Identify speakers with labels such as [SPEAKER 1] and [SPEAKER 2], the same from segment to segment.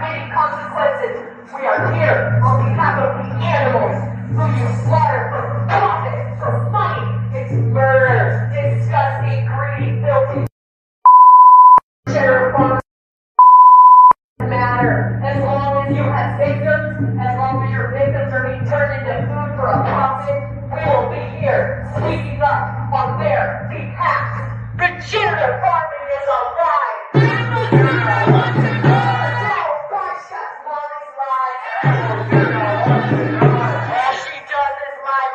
[SPEAKER 1] any consequences. We are here on behalf of the animals who you slaughter for profit, for money. It's murder, disgusting, greedy, filthy. Matter. As long as you have victims, as long as your victims are being turned into food for a profit, we will be here speaking up on their behalf. Regenerative farming is alive. All she does is lie.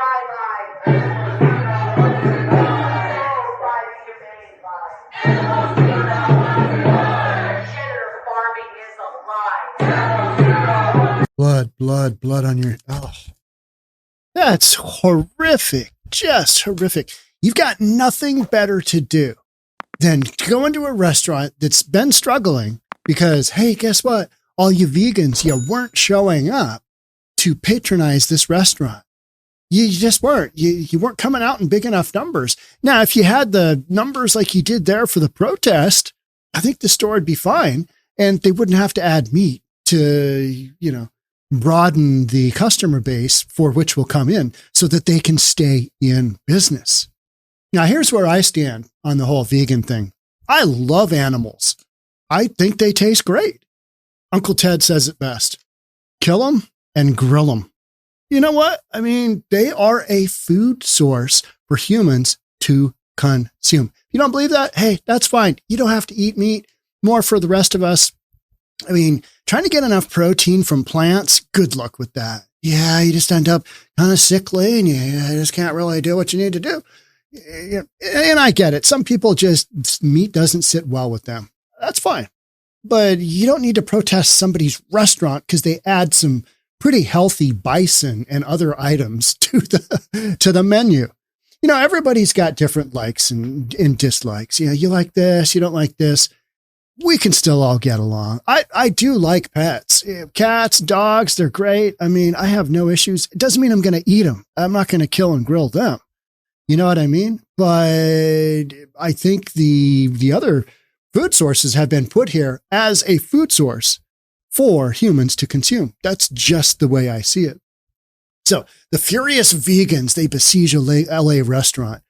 [SPEAKER 2] Blood on your, oh, that's horrific. Just horrific. You've got nothing better to do than to go into a restaurant that's been struggling because, hey, guess what? All you vegans, you weren't showing up to patronize this restaurant. You just weren't. You weren't coming out in big enough numbers. Now, if you had the numbers like you did there for the protest, I think the store would be fine and they wouldn't have to add meat to, broaden the customer base for which will come in so that they can stay in business. Now, here's where I stand on the whole vegan thing. I love animals. I think they taste great. Uncle Ted says it best. Kill them and grill them. You know what? I mean, they are a food source for humans to consume. If you don't believe that, hey, that's fine. You don't have to eat meat. More for the rest of us. I mean, trying to get enough protein from plants, good luck with that. Yeah, you just end up kind of sickly and you just can't really do what you need to do. And I get it. Some people meat doesn't sit well with them. That's fine. But you don't need to protest somebody's restaurant because they add some pretty healthy bison and other items to the menu. Everybody's got different likes and dislikes. You like this, you don't like this. We can still all get along. I do like pets. Cats, dogs, they're great. I mean, I have no issues. It doesn't mean I'm going to eat them. I'm not going to kill and grill them. You know what I mean? But I think the other food sources have been put here as a food source for humans to consume. That's just the way I see it. So the furious vegans, they besiege a LA restaurant.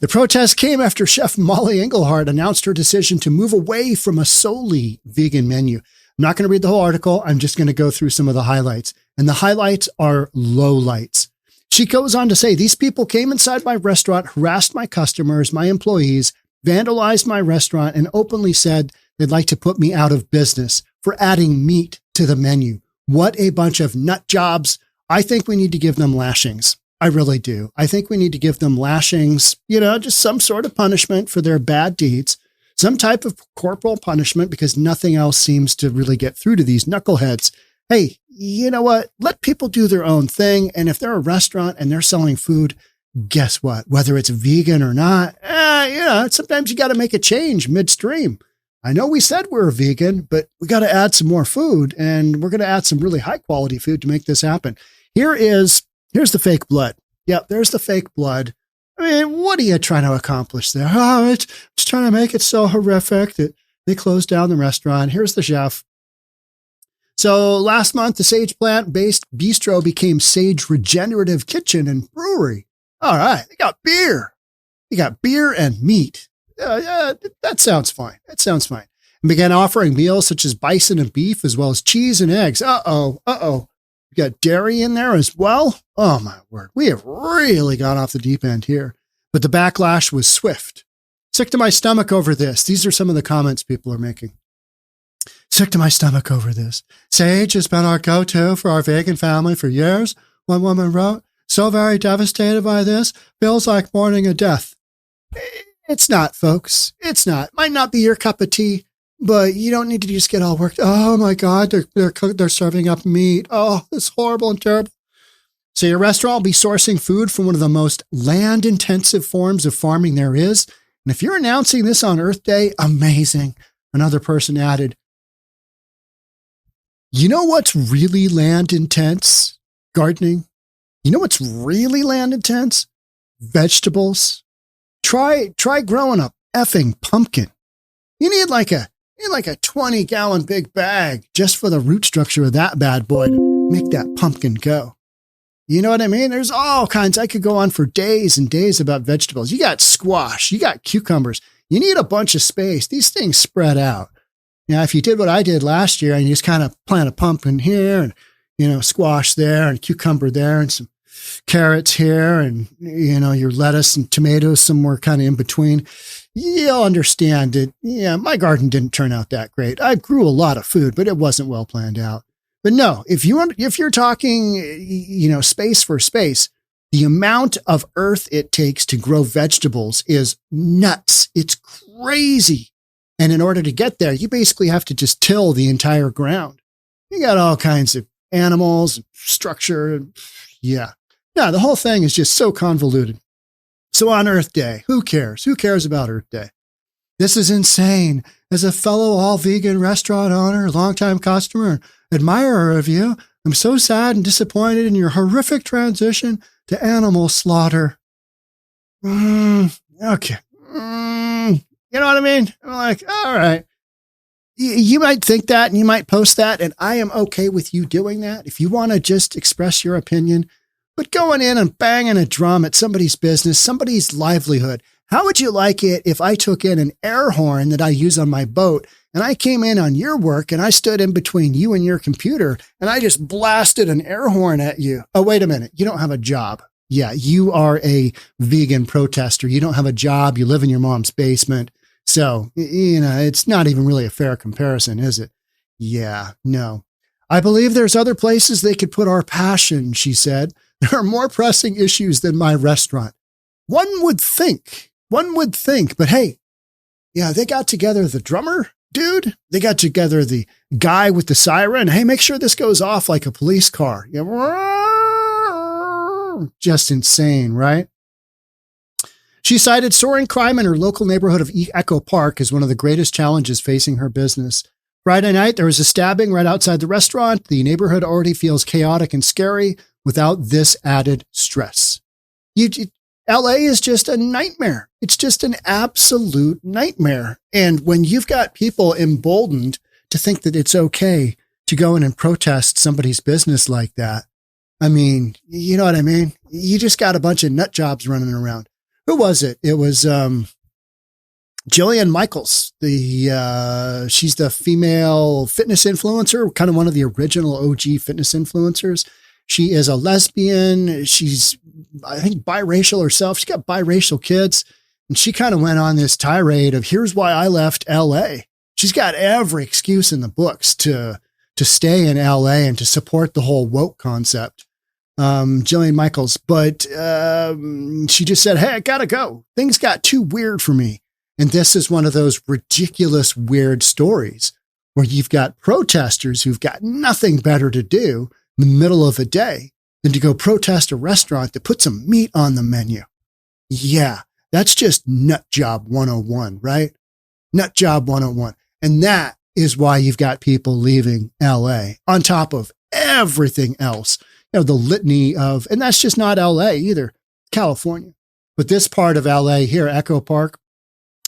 [SPEAKER 2] The protest came after Chef Molly Englehart announced her decision to move away from a solely vegan menu. I'm not going to read the whole article. I'm just going to go through some of the highlights. And the highlights are lowlights. She goes on to say, these people came inside my restaurant, harassed my customers, my employees, vandalized my restaurant, and openly said they'd like to put me out of business for adding meat to the menu. What a bunch of nut jobs. I think we need to give them lashings. I really do. I think we need to give them lashings, just some sort of punishment for their bad deeds, some type of corporal punishment because nothing else seems to really get through to these knuckleheads. Hey, you know what? Let people do their own thing. And if they're a restaurant and they're selling food, guess what? Whether it's vegan or not, sometimes you got to make a change midstream. I know we said we're vegan, but we got to add some more food and we're going to add some really high quality food to make this happen. Here's the fake blood. Yep, there's the fake blood. I mean, what are you trying to accomplish there? Oh, it's just trying to make it so horrific that they closed down the restaurant. Here's the chef. So last month, the Sage plant-based bistro became Sage Regenerative Kitchen and Brewery. All right, they got beer. You got beer and meat. That sounds fine. And began offering meals such as bison and beef, as well as cheese and eggs. Uh-oh. You got dairy in there as well? Oh, my word. We have really gone off the deep end here. But the backlash was swift. Sick to my stomach over this. These are some of the comments people are making. Sick to my stomach over this. Sage has been our go-to for our vegan family for years. One woman wrote, so very devastated by this. Feels like mourning a death. It's not, folks. It's not. Might not be your cup of tea. But you don't need to just get all worked. Oh my God, they're serving up meat. Oh, it's horrible and terrible. So your restaurant will be sourcing food from one of the most land-intensive forms of farming there is. And if you're announcing this on Earth Day, amazing. Another person added, you know what's really land intense? Gardening. You know what's really land intense? Vegetables. Try growing a effing pumpkin. You need like a need like a 20-gallon big bag just for the root structure of that bad boy to make that pumpkin go. You know what I mean? There's all kinds. I could go on for days and days about vegetables. You got squash, you got cucumbers. You need a bunch of space. These things spread out. Now, if you did what I did last year and you just kind of plant a pumpkin here and, squash there and cucumber there and some carrots here and, your lettuce and tomatoes somewhere kind of in between, you'll understand that, my garden didn't turn out that great. I grew a lot of food, but it wasn't well planned out. But no, if you're talking, space for space, the amount of earth it takes to grow vegetables is nuts. It's crazy. And in order to get there, you basically have to just till the entire ground. You got all kinds of animals, structure. Yeah. No, the whole thing is just so convoluted. So on Earth Day, who cares? Who cares about Earth Day? This is insane. As a fellow all-vegan restaurant owner, longtime customer, admirer of you, I'm so sad and disappointed in your horrific transition to animal slaughter. Okay. You know what I mean? I'm like, all right. You might think that and you might post that, and I am okay with you doing that. If you want to just express your opinion, but going in and banging a drum at somebody's business, somebody's livelihood. How would you like it if I took in an air horn that I use on my boat and I came in on your work and I stood in between you and your computer and I just blasted an air horn at you? Oh, wait a minute. You don't have a job. Yeah, you are a vegan protester. You don't have a job. You live in your mom's basement. So, it's not even really a fair comparison, is it? Yeah, no. I believe there's other places they could put our passion, she said. There are more pressing issues than my restaurant. One would think, but hey, yeah, they got together the drummer dude. They got together the guy with the siren. Hey, make sure this goes off like a police car. Yeah. Just insane, right? She cited soaring crime in her local neighborhood of Echo Park as one of the greatest challenges facing her business. Friday night, there was a stabbing right outside the restaurant. The neighborhood already feels chaotic and scary without this added stress. LA is just a nightmare. It's just an absolute nightmare. And when you've got people emboldened to think that it's okay to go in and protest somebody's business like that, I mean, you know what I mean? You just got a bunch of nut jobs running around. Who was it? It was Jillian Michaels. She's the female fitness influencer, kind of one of the original OG fitness influencers. She is a lesbian. She's, I think, biracial herself. She's got biracial kids. And she kind of went on this tirade of, here's why I left LA. She's got every excuse in the books to stay in LA and to support the whole woke concept. Jillian Michaels, but she just said, hey, I gotta go. Things got too weird for me. And this is one of those ridiculous, weird stories where you've got protesters who've got nothing better to do in the middle of a day than to go protest a restaurant that put some meat on the menu. Yeah, that's just nut job 101, right? Nut job 101. And that is why you've got people leaving LA on top of everything else. The litany of, and that's just not LA either, California. But this part of LA here, Echo Park.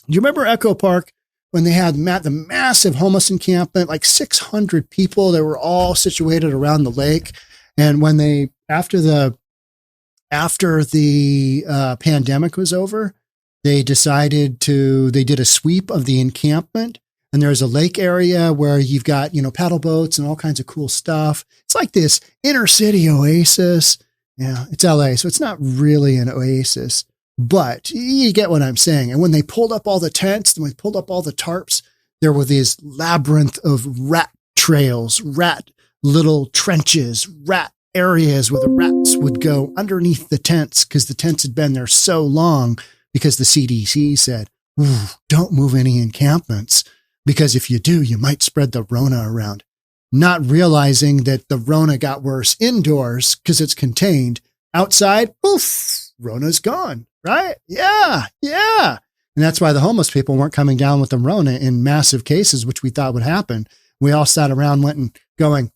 [SPEAKER 2] Do you remember Echo Park when they had the massive homeless encampment, like 600 people that were all situated around the lake? And when they, after the pandemic was over, they did a sweep of the encampment. And there's a lake area where you've got, paddle boats and all kinds of cool stuff. It's like this inner city oasis. Yeah, it's LA, so it's not really an oasis, but you get what I'm saying. And when they pulled up all the tents, when they pulled up all the tarps, there were these labyrinth of rat trails, rat little trenches, rat areas where the rats would go underneath the tents because the tents had been there so long because the CDC said, don't move any encampments. Because if you do, you might spread the Rona around, not realizing that the Rona got worse indoors because it's contained. Outside, poof, Rona's gone, right? Yeah. And that's why the homeless people weren't coming down with the Rona in massive cases, which we thought would happen. We all sat around, went and going,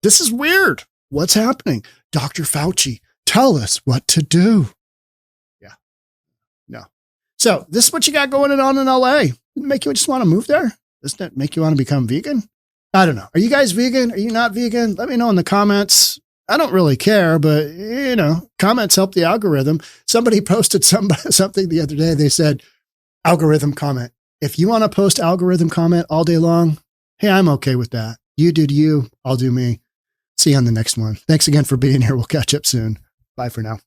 [SPEAKER 2] this is weird. What's happening? Dr. Fauci, tell us what to do. Yeah. No. So this is what you got going on in LA. Make you just want to move there? Doesn't it make you want to become vegan? I don't know. Are you guys vegan? Are you not vegan? Let me know in the comments. I don't really care, but comments help the algorithm. Somebody posted something the other day. They said, algorithm comment. If you want to post algorithm comment all day long, hey, I'm okay with that. You do you, I'll do me. See you on the next one. Thanks again for being here. We'll catch up soon. Bye for now.